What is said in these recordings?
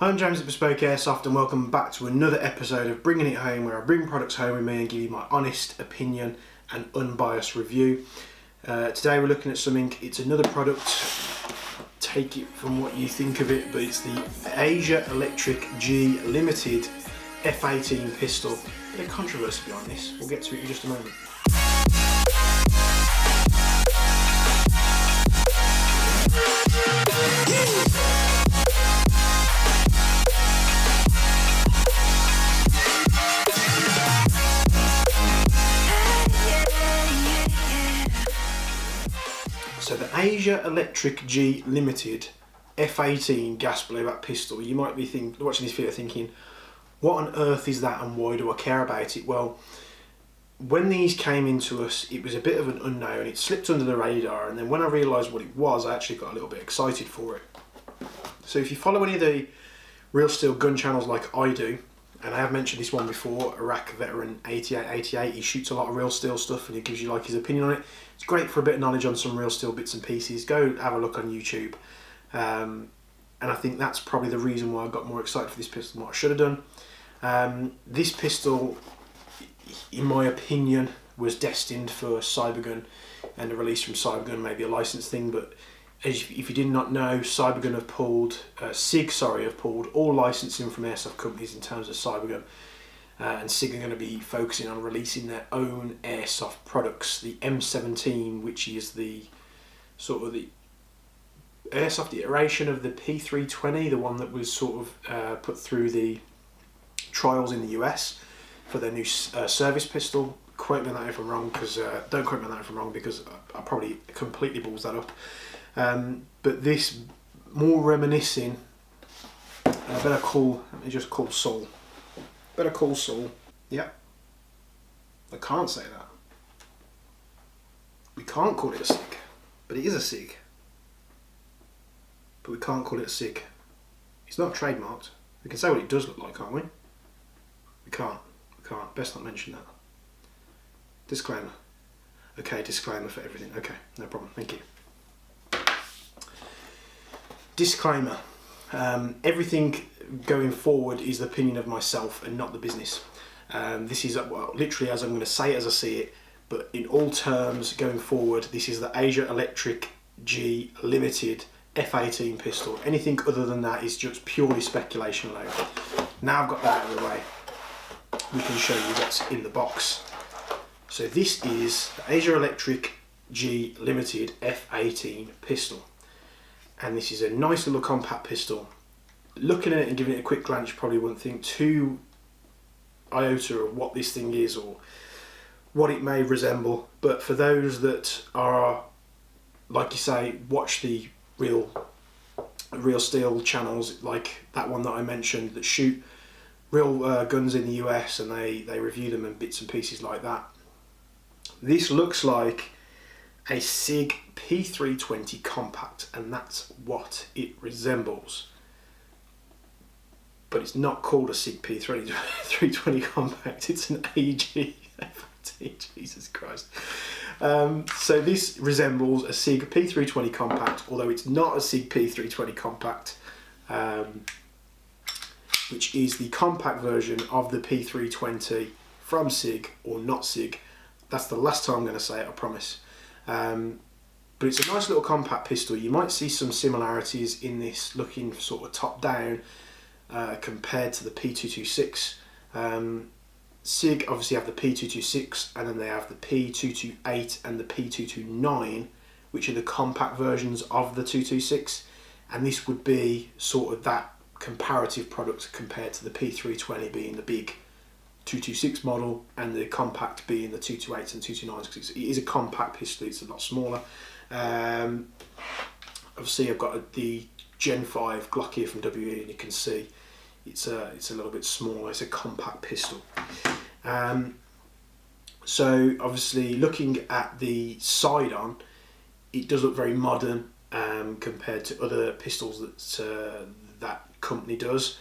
Hi, I'm James at Bespoke Airsoft and welcome back to another episode of Bringing It Home, where I bring products home with me and give you my honest opinion and unbiased review. Today we're looking at something, it's another product, take it from what you think of it, but it's the Asia Electric G Limited F18 pistol. A bit of controversy behind this, we'll get to it in just a moment. So the Asia Electric G Limited F18 gas blowback pistol, you might be watching this video thinking, what on earth is that and why do I care about it? Well, when these came into us, it was a bit of an unknown, it slipped under the radar, and then when I realised what it was, I actually got a little bit excited for it. So if you follow any of the real steel gun channels like I do, and I have mentioned this one before, Iraq veteran 8888, he shoots a lot of real steel stuff and he gives you like his opinion on it. It's great for a bit of knowledge on some real steel bits and pieces. Go have a look on YouTube. And I think that's probably the reason why I got more excited for this pistol than what I should have done. This pistol, in my opinion, was destined for Cybergun, and the release from Cybergun may be a license thing, but if you did not know, Cybergun have pulled, SIG have pulled all licensing from airsoft companies in terms of Cybergun, and SIG are going to be focusing on releasing their own airsoft products. The M17, which is the sort of the airsoft iteration of the P320, the one that was sort of put through the trials in the US for their new service pistol. Quote me on that if I'm wrong, because don't quote me on that if I'm wrong, because I probably completely balls that up. But this more reminiscing, Better Call Saul. Better Call Saul. Yep. I can't say that. We can't call it a SIG, but it is a SIG. But we can't call it a SIG. It's not trademarked. We can say what it does look like, can't we? We can't. We can't. Best not mention that. Disclaimer. Okay, disclaimer for everything. Okay, no problem. Thank you. Disclaimer. Everything going forward is the opinion of myself and not the business. This is literally as I'm going to say it as I see it, but in all terms going forward, this is the Asia Electric G Limited F18 pistol. Anything other than that is just purely speculation alone. Now I've got that out of the way, we can show you what's in the box. So this is the Asia Electric G Limited F18 pistol. And this is a nice little compact pistol. Looking at it and giving it a quick glance, you probably wouldn't think too iota of what this thing is or what it may resemble. But for those that are, like you say, watch the real steel channels, like that one that I mentioned, that shoot real guns in the US and they review them in bits and pieces like that. This looks like a SIG P320 compact, and that's what it resembles. But it's not called a SIG P320 compact, it's an AEG F18, Jesus Christ. So this resembles a SIG P320 compact, although it's not a SIG P320 compact, which is the compact version of the P320 from SIG or not SIG. That's the last time I'm going to say it, I promise. But it's a nice little compact pistol. You might see some similarities in this, looking sort of top down compared to the P226. SIG obviously have the P226, and then they have the P228 and the P229, which are the compact versions of the 226, and this would be sort of that comparative product compared to the P320 being the big 226 model and the compact being the 228s and 229s, because it is a compact pistol, it's a lot smaller. Obviously I've got the Gen 5 Glock here from WE, and you can see it's a little bit smaller, it's a compact pistol. So obviously looking at the side on, it does look very modern compared to other pistols that that company does.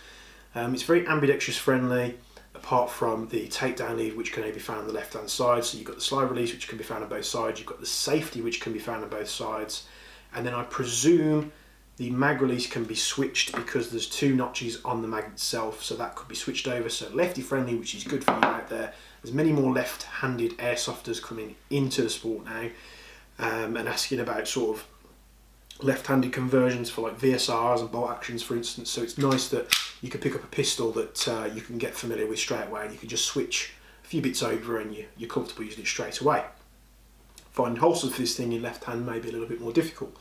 It's very ambidextrous friendly, apart from the takedown lead, which can only be found on the left hand side. So you've got the slide release, which can be found on both sides, you've got the safety, which can be found on both sides, and then I presume The mag release can be switched because there's 2 notches on the mag itself, so that could be switched over. So lefty friendly, which is good for you out there. There's many more left-handed airsofters coming into the sport now, and asking about sort of left-handed conversions for like VSRs and bolt actions, for instance. So it's nice that you can pick up a pistol that you can get familiar with straight away, and you can just switch a few bits over and you're comfortable using it straight away. Finding holsters for this thing in left hand may be a little bit more difficult.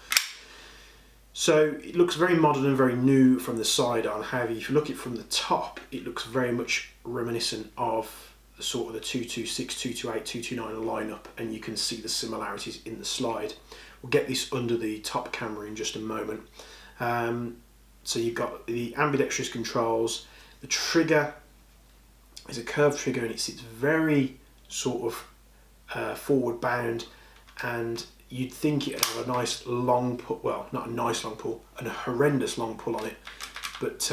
So it looks very modern and very new from the side on. However, if you look at it from the top, it looks very much reminiscent of the sort of the 226, 228, 229 lineup, and you can see the similarities in the slide. We'll get this under the top camera in just a moment. So you've got the ambidextrous controls. The trigger is a curved trigger, and it sits very sort of forward bound, and you'd think it'd have a nice long pull, well, not a nice long pull, and a horrendous long pull on it. But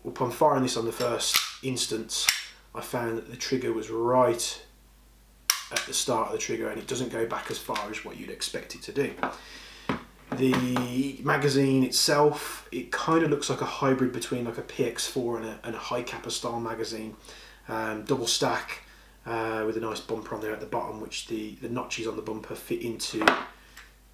upon firing this on the first instance, I found that the trigger was right at the start of the trigger, and it doesn't go back as far as what you'd expect it to do. The magazine itself, it kind of looks like a hybrid between like a PX4 and a high capper style magazine. Double stack with a nice bumper on there at the bottom, which the notches on the bumper fit into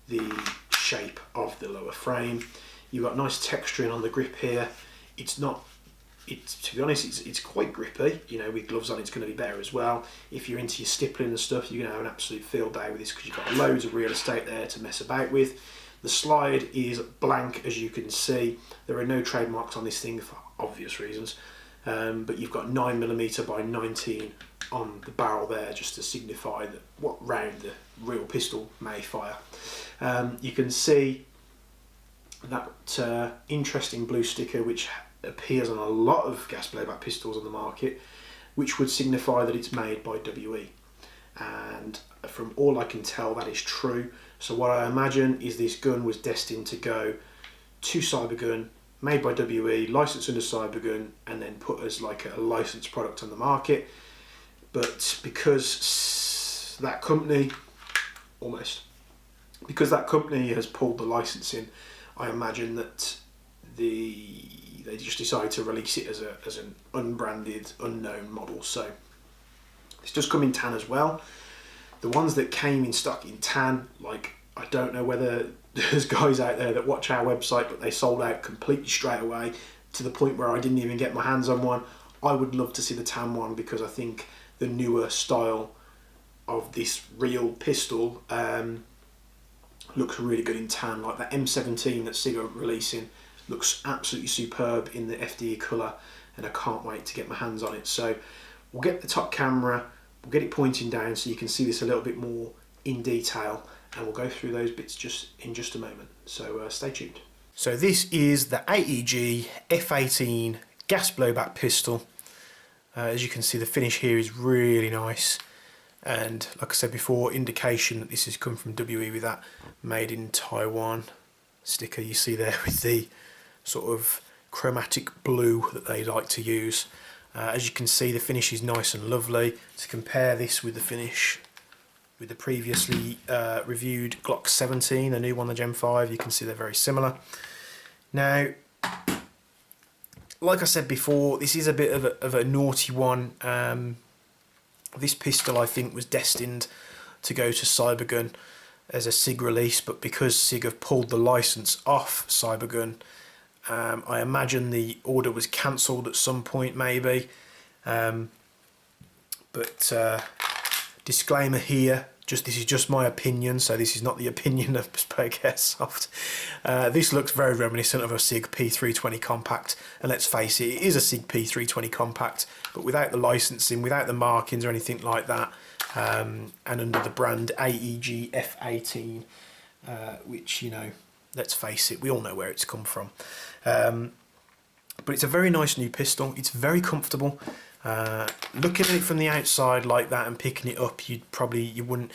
the shape of the lower frame. You've got nice texturing on the grip here. To be honest, it's quite grippy. You know, with gloves on, it's going to be better as well. If you're into your stippling and stuff, you're going to have an absolute field day with this because you've got loads of real estate there to mess about with. The slide is blank, as you can see. There are no trademarks on this thing for obvious reasons, but you've got 9mm by 19 on the barrel there, just to signify that what round the real pistol may fire. You can see that interesting blue sticker which appears on a lot of gas blowback pistols on the market, which would signify that it's made by WE, and from all I can tell, that is true. So what I imagine is this gun was destined to go to Cybergun, made by WE, licensed under Cybergun, and then put as like a licensed product on the market. But because that company has pulled the licensing, I imagine that they just decided to release it as an unbranded, unknown model. So this does come in tan as well. The ones that came in stock in tan, like, I don't know whether there's guys out there that watch our website, but they sold out completely straight away, to the point where I didn't even get my hands on one. I would love to see the tan one, because I think the newer style of this real pistol looks really good in tan. Like that M17 that SIG are releasing looks absolutely superb in the FDE colour, and I can't wait to get my hands on it. So we'll get the top camera, we'll get it pointing down so you can see this a little bit more in detail, and we'll go through those bits in just a moment. So stay tuned. So this is the AEG F18 gas blowback pistol. As you can see, the finish here is really nice, and like I said before, indication that this has come from WE with that made in Taiwan sticker you see there with the sort of chromatic blue that they like to use. As you can see, the finish is nice and lovely. To compare this with the finish with the previously reviewed Glock 17, the new one, the Gen 5, you can see they're very similar. Now, like I said before, this is a bit of a naughty one. This pistol, I think, was destined to go to Cybergun as a SIG release, but because SIG have pulled the license off Cybergun, I imagine the order was cancelled at some point, maybe. But disclaimer here, this is just my opinion, so this is not the opinion of Bespoke Airsoft. This looks very reminiscent of a SIG P320 compact, and let's face it, it is a SIG P320 compact, but without the licensing, without the markings or anything like that, and under the brand AEG F18, which, you know, let's face it, we all know where it's come from. But it's a very nice new pistol. It's very comfortable. Looking at it from the outside like that and picking it up, you wouldn't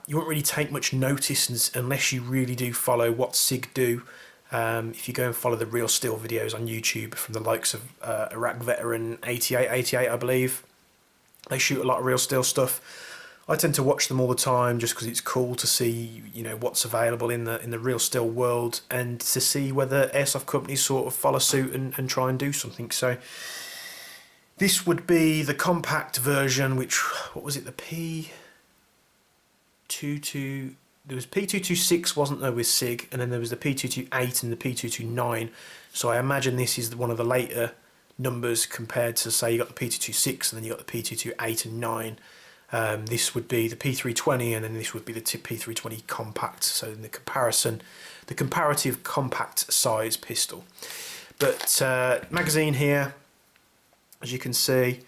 really take much notice unless you really do follow what SIG do. If you go and follow the Real Steel videos on YouTube from the likes of Iraq Veteran 88, I believe, they shoot a lot of Real Steel stuff. I tend to watch them all the time just because it's cool to see, you know, what's available in the real still world, and to see whether airsoft companies sort of follow suit and try and do something. So this would be the compact version, which, what was it, the P22, there was P226, wasn't there, with SIG, and then there was the P228 and the P229. So I imagine this is one of the later numbers compared to, say, you got the P226 and then you got the P228 and 9. This would be the P320, and then this would be the P320 compact. So in the comparison, the comparative compact size pistol. But magazine here, as you can see,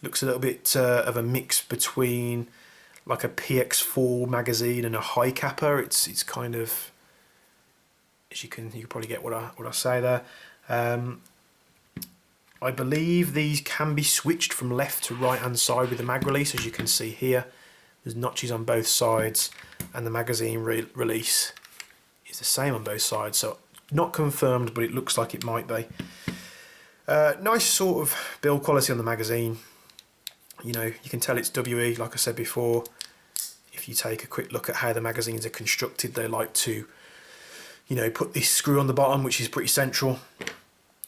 looks a little bit of a mix between like a PX4 magazine and a high capper. It's kind of, as you can probably get what I say there. I believe these can be switched from left to right hand side with the mag release, as you can see here. There's notches on both sides, and the magazine release is the same on both sides, so not confirmed, but it looks like it might be. Nice sort of build quality on the magazine. You know, you can tell it's WE, like I said before. If you take a quick look at how the magazines are constructed, they like to, you know, put this screw on the bottom, which is pretty central.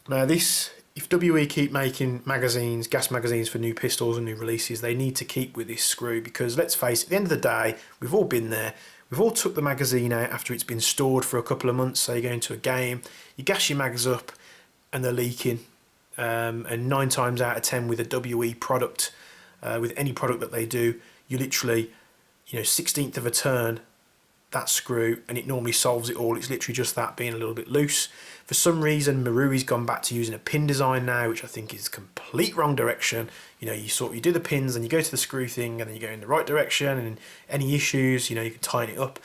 Now this, if WE keep making magazines, gas magazines for new pistols and new releases, they need to keep with this screw, because let's face it, at the end of the day, we've all been there. We've all took the magazine out after it's been stored for a couple of months. So you go into a game, you gas your mags up and they're leaking. And 9 times out of 10 with a WE product, with any product that they do, you literally, you know, 16th of a turn, that screw, and it normally solves it all. It's literally just that being a little bit loose. For some reason, Marui's gone back to using a pin design now, which I think is complete wrong direction. You know, you do the pins and you go to the screw thing, and then you go in the right direction, and any issues, you know, you can tighten it up.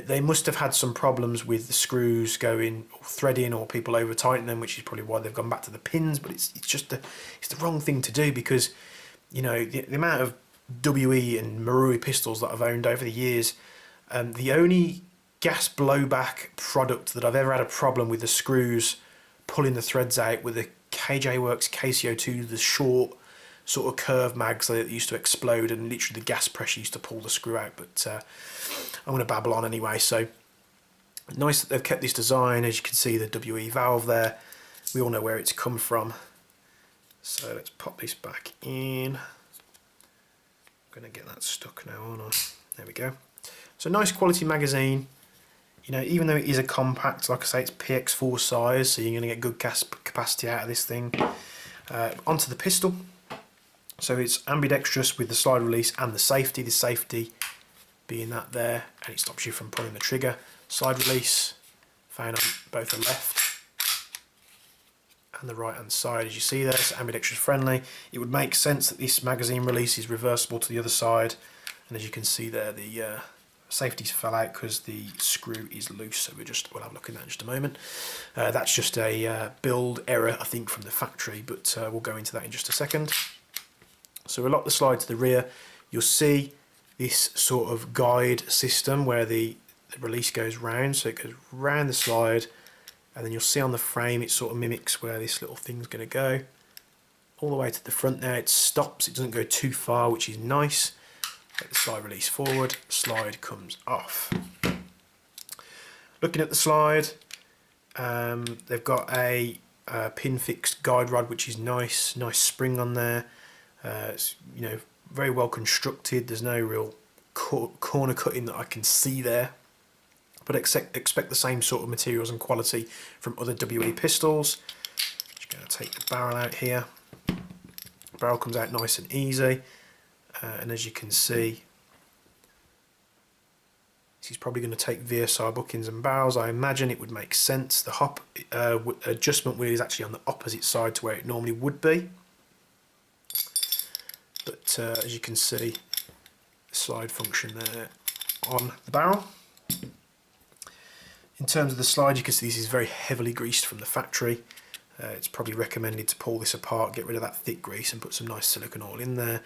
They must have had some problems with the screws going, or threading, or people over tightening them, which is probably why they've gone back to the pins. But it's just it's the wrong thing to do, because, you know, the amount of WE and Marui pistols that I've owned over the years, the only gas blowback product that I've ever had a problem with the screws pulling the threads out with the KJ Works KCO2, the short sort of curve mags that used to explode, and literally the gas pressure used to pull the screw out. But I'm going to babble on anyway. So nice that they've kept this design. As you can see, the WE valve there, we all know where it's come from. So let's pop this back in. I'm going to get that stuck now, aren't I? There we go. So nice quality magazine. You know, even though it is a compact, like I say, it's PX4 size, so you're going to get good gas capacity out of this thing. Onto the pistol. So it's ambidextrous with the slide release and the safety. The safety being that there, and it stops you from pulling the trigger. Slide release found on both the left and the right hand side, as you see there. It's ambidextrous friendly. It would make sense that this magazine release is reversible to the other side, and as you can see there, the safeties fell out because the screw is loose. So we'll have a look at that in just a moment. That's just a build error, I think, from the factory, but we'll go into that in just a second. So we'll lock the slide to the rear. You'll see this sort of guide system where the release goes round, so it goes round the slide, and then you'll see on the frame it sort of mimics where this little thing's going to go. All the way to the front there, it stops, it doesn't go too far, which is nice. Get the slide release forward, slide comes off. Looking at the slide, they've got a pin fixed guide rod, which is nice spring on there. It's, you know, very well constructed. There's no real corner cutting that I can see there, but expect the same sort of materials and quality from other WE pistols. Just going to take the barrel out here. The barrel comes out nice and easy. And as you can see, this is probably going to take VSR bookings and barrels. I imagine it would make sense. The hop adjustment wheel is actually on the opposite side to where it normally would be. But as you can see, the slide function there on the barrel. In terms of the slide, you can see this is very heavily greased from the factory. It's probably recommended to pull this apart, get rid of that thick grease, and put some nice silicone oil in there.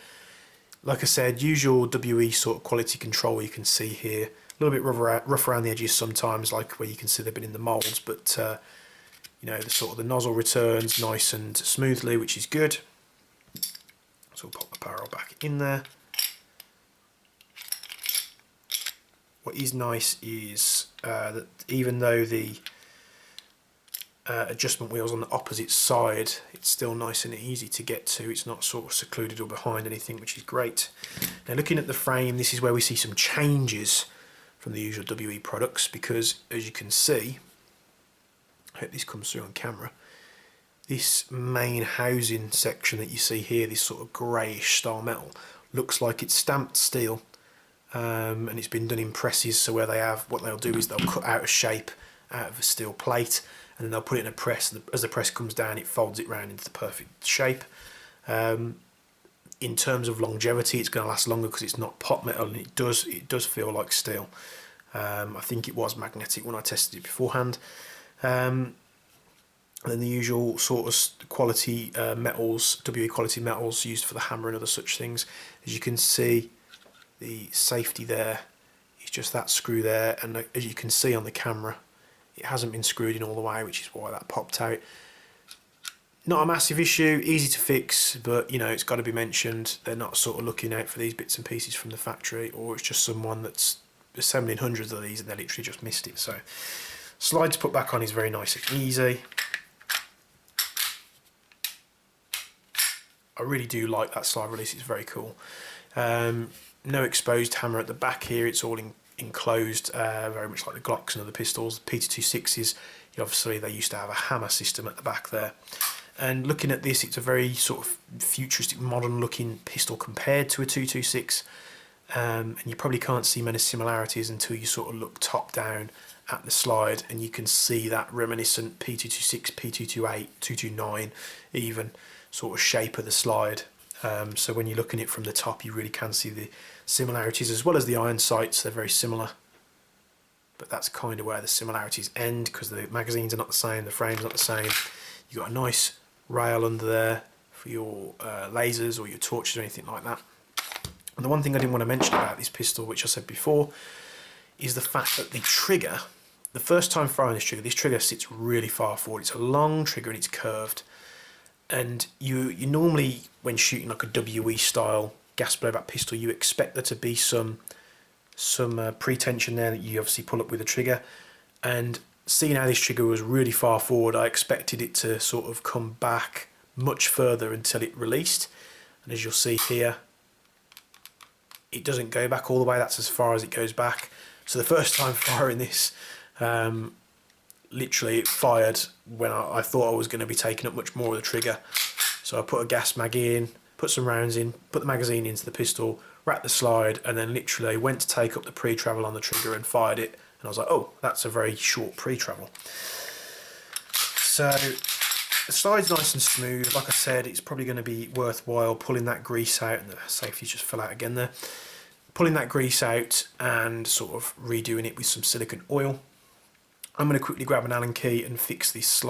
Like I said, usual WE sort of quality control you can see here. A little bit rough around the edges sometimes, like where you can see they've been in the moulds, but you know, the nozzle returns nice and smoothly, which is good. So we'll pop the barrel back in there. What is nice is that even though the adjustment wheel's on the opposite side, it's still nice and easy to get to. It's not sort of secluded or behind anything, which is great. Now looking at the frame, this is where we see some changes from the usual WE products, because as you can see, I hope this comes through on camera, this main housing section that you see here, this sort of greyish style metal, looks like it's stamped steel, and it's been done in presses. So where they have, what they'll do is they'll cut out a shape out of a steel plate, and then they'll put it in a press, and as the press comes down, it folds it round into the perfect shape. In terms of longevity, it's going to last longer because it's not pot metal, and it does feel like steel. I think it was magnetic when I tested it beforehand. And then the usual sort of quality metals, WE quality metals used for the hammer and other such things. As you can see, the safety there is just that screw there, and as you can see on the camera, it hasn't been screwed in all the way, which is why that popped out. Not a massive issue, easy to fix, but you know, it's got to be mentioned. They're not sort of looking out for these bits and pieces from the factory, or it's just someone that's assembling hundreds of these and they literally just missed it. So slide to put back on is very nice and easy. I really do like that slide release, it's very cool. No exposed hammer at the back here, it's all enclosed, very much like the Glocks and other pistols. The P226s, obviously they used to have a hammer system at the back there. And looking at this, it's a very sort of futuristic, modern looking pistol compared to a 226. And you probably can't see many similarities until you sort of look top down at the slide, and you can see that reminiscent P226, P228, 229 even sort of shape of the slide. So when you're looking at it from the top, you really can see the similarities, as well as the iron sights. They're very similar, but that's kind of where the similarities end, because the magazines are not the same, the frame's not the same. You've got a nice rail under there for your lasers or your torches or anything like that. And the one thing I didn't want to mention about this pistol, which I said before, is the fact that the trigger, the first time firing this trigger sits really far forward. It's a long trigger and it's curved. And you normally, when shooting like a WE style gas blowback pistol, you expect there to be some pre-tension there that you obviously pull up with the trigger. And seeing how this trigger was really far forward, I expected it to sort of come back much further until it released. And as you'll see here, it doesn't go back all the way, that's as far as it goes back. So the first time firing this, literally it fired when I thought I was going to be taking up much more of the trigger. So I put a gas mag in, put some rounds in, put the magazine into the pistol, wrapped the slide, and then literally went to take up the pre-travel on the trigger and fired it. And I was like, oh, that's a very short pre-travel. So the slide's nice and smooth. Like I said, it's probably going to be worthwhile pulling that grease out, and the safety just fell out again there. Pulling that grease out and sort of redoing it with some silicone oil. I'm going to quickly grab an Allen key and fix this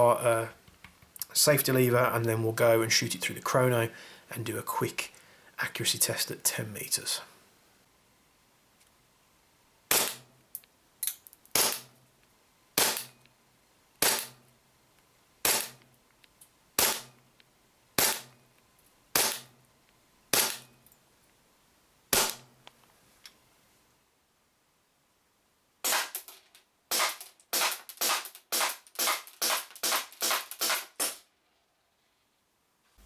safety lever, and then we'll go and shoot it through the chrono and do a quick accuracy test at 10 meters.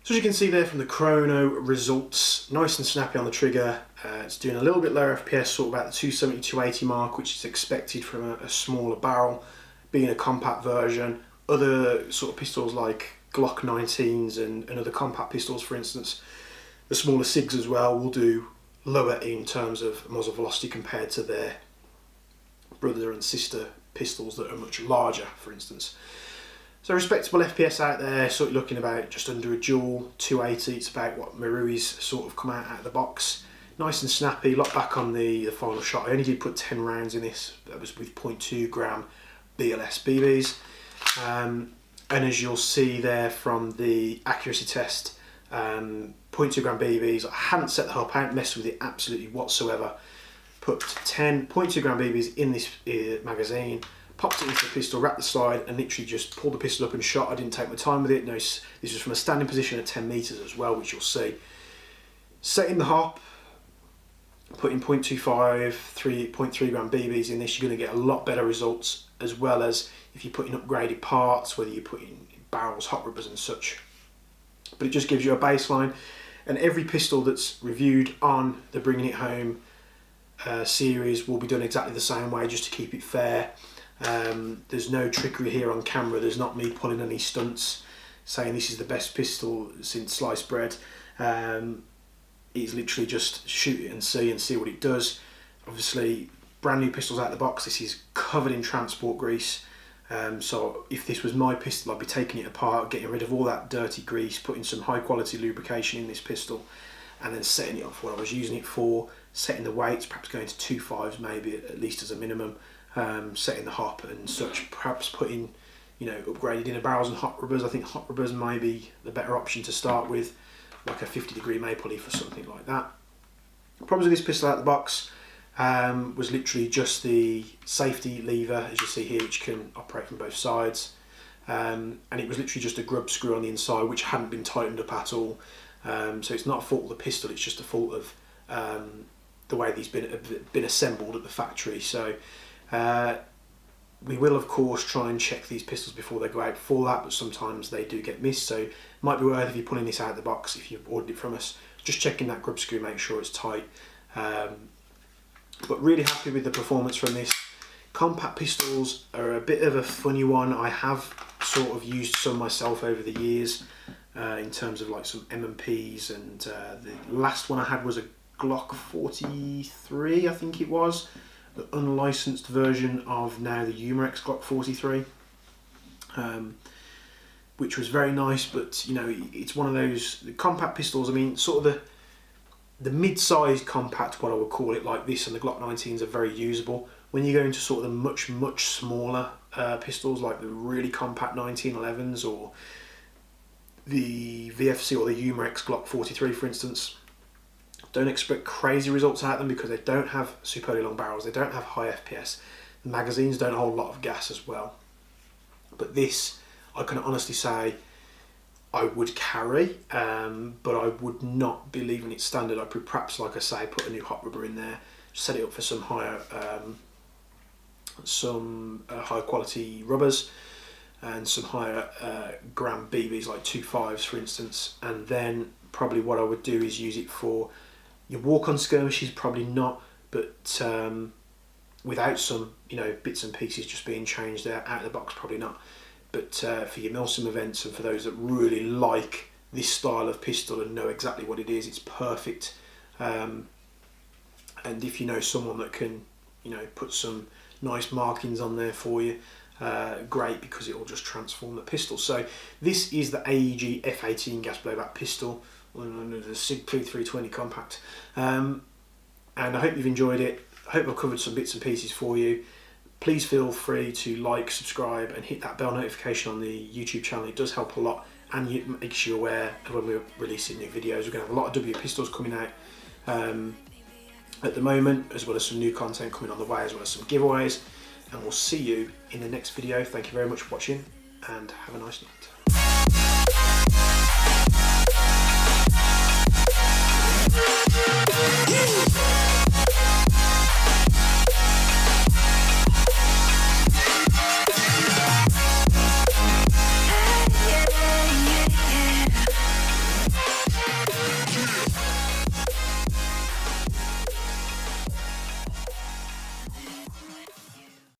So as you can see there from the chrono results, nice and snappy on the trigger. It's doing a little bit lower FPS, sort of about the 270, 280 mark, which is expected from a smaller barrel, being a compact version. Other sort of pistols like Glock 19s and other compact pistols, for instance, the smaller SIGs as well, will do lower in terms of muzzle velocity compared to their brother and sister pistols that are much larger, for instance. So respectable FPS out there, sort of looking about just under a joule, 280. It's about what Marui's sort of come out of the box. Nice and snappy. Lock back on the final shot. I only did put 10 rounds in this. That was with 0.2 gram BLS BBs. And as you'll see there from the accuracy test, 0.2 gram BBs. I hadn't set the hull, I hadn't messed with it absolutely whatsoever. Put 10 0.2 gram BBs in this magazine. Popped it into the pistol, wrapped the slide, and literally just pulled the pistol up and shot. I didn't take my time with it. No, this was from a standing position at 10 meters as well, which you'll see. Setting the hop, putting 0.25, 3.3 gram BBs in this, you're going to get a lot better results, as well as if you're putting upgraded parts, whether you're putting barrels, hot rubbers and such. But it just gives you a baseline, and every pistol that's reviewed on the Bringing It Home series will be done exactly the same way, just to keep it fair. There's no trickery here on camera. There's not me pulling any stunts saying this is the best pistol since sliced bread. It's literally just shoot it and see what it does. Obviously, brand new pistols out of the box. This is covered in transport grease. So if this was my pistol, I'd be taking it apart, getting rid of all that dirty grease, putting some high quality lubrication in this pistol, and then setting it up for what I was using it for, setting the weights, perhaps going to 2.5s maybe at least as a minimum, setting the hop and such, perhaps putting, upgraded inner barrels and hot rubbers. I think hot rubbers may be the better option to start with, like a 50-degree maple leaf or something like that. Problems with this pistol out of the box was literally just the safety lever, as you see here, which can operate from both sides, and it was literally just a grub screw on the inside which hadn't been tightened up at all. So it's not a fault of the pistol, it's just a fault of the way these been assembled at the factory. So we will of course try and check these pistols before they go out for that, but sometimes they do get missed, so it might be worth, if you're pulling this out of the box, if you've ordered it from us, just checking that grub screw, make sure it's tight. But really happy with the performance from this. Compact pistols are a bit of a funny one. I have sort of used some myself over the years, in terms of like some M&Ps, and the last one I had was a Glock 43, I think it was, the unlicensed version of now the Umarex Glock 43, which was very nice. But it's one of those compact pistols. I mean, sort of the mid-sized compact, what I would call it, like this and the Glock 19s are very usable. When you go into sort of the much smaller pistols, like the really compact 1911s or the VFC or the Umarex Glock 43 for instance, don't expect crazy results out of them because they don't have superbly long barrels, they don't have high FPS, the magazines don't hold a lot of gas as well. But this, I can honestly say, I would carry, but I would not be leaving it standard. I would perhaps, like I say, put a new hot rubber in there, set it up for some higher, high quality rubbers and some higher gram BBs, like 2.5s for instance, and then probably what I would do is use it for your walk-on skirmishes, probably not, but without some bits and pieces just being changed there out of the box, probably not. But for your milsim events and for those that really like this style of pistol and know exactly what it is, it's perfect. And if you know someone that can put some nice markings on there for you, great, because it will just transform the pistol. So this is the AEG F18 gas blowback pistol, the SIG P320 compact, and I hope you've enjoyed it. I hope I've covered some bits and pieces for you. Please feel free to like, subscribe and hit that bell notification on the YouTube channel. It does help a lot, and it makes you aware of when we're releasing new videos. We're going to have a lot of W pistols coming out at the moment, as well as some new content coming on the way, as well as some giveaways, and we'll see you in the next video. Thank you very much for watching and have a nice night.